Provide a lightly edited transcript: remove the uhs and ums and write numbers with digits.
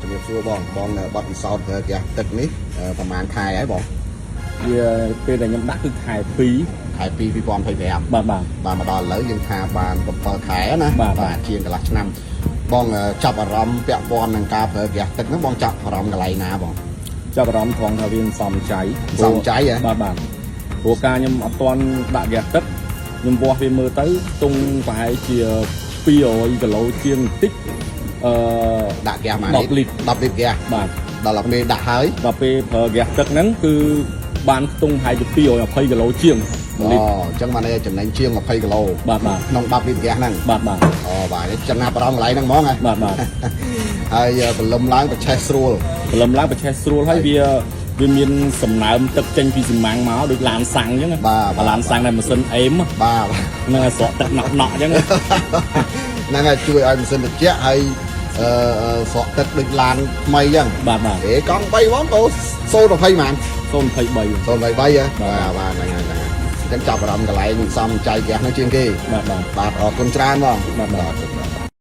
ជំរាបសួរបងបាត់ពិសោធន៍ទឹកនេះប្រហែលខែហើយបងវាពេលដែលខ្ញុំដាក់គឺខែ2 ខែ2 2025បាទមកដល់ឥឡូវយើងថាបាន7ខែណាបាទជាងកន្លះឆ្នាំបងចាប់អារម្មណ៍ពាក់ព័ន្ធនឹងការប្រើហ្គាសទឹកហ្នឹងបងចាប់អារម្មណ៍កន្លែងណាបងចាប់អារម្មណ៍ត្រង់ថាវាសំចៃហ៎បាទព្រោះការខ្ញុំអត់ទាន់ដាក់ហ្គាសទឹកខ្ញុំវាស់វាមើលទៅទុងប្រហែលជា200គីឡូជាងបន្តិចដាក់ហ្គាសមក10លីត្រហ្គាសបាទដល់ពេលដាក់ហើយដល់ពេលប្រើហ្គាសទឹកហ្នឹងគឺបានខ្ទង់ប្រហែលជា220គីឡូជាងអញ្ចឹងបានន័យចំណេញជាង20គីឡូបាទក្នុង10លីត្រហ្គាសហ្នឹងបាទអូបាទចំណាប់អារម្មណ៍កន្លែងហ្នឹងហ្មងហ៎បាទហើយព្រលឹមឡើងប្រឆេះស្រួលហើយវាមានសំណើមទឹកចេញពីស៊ីម៉ាំងមកដូចឡានសាំងអញ្ចឹងបាទឡានសាំងដែលម៉ាស៊ីនអេមបាទហ្នឹងហើយស្រក់ទឹកណក់អញ្ចឹងហ្នឹងហើយជួយឲ្យម៉ាស៊ីនត្រជាក់ហើយស្រក់ទឹកដូចឡានថ្មីអញ្ចឹងបាទកង់3បងទៅ020ហ្មង023ហ៎បាទហ្នឹងហើយអញ្ចឹងចាប់អារម្មណ៍កន្លែងសំចៃហ្គាសហ្នឹងជាងគេបាទអរគុណច្រើនបងបាទ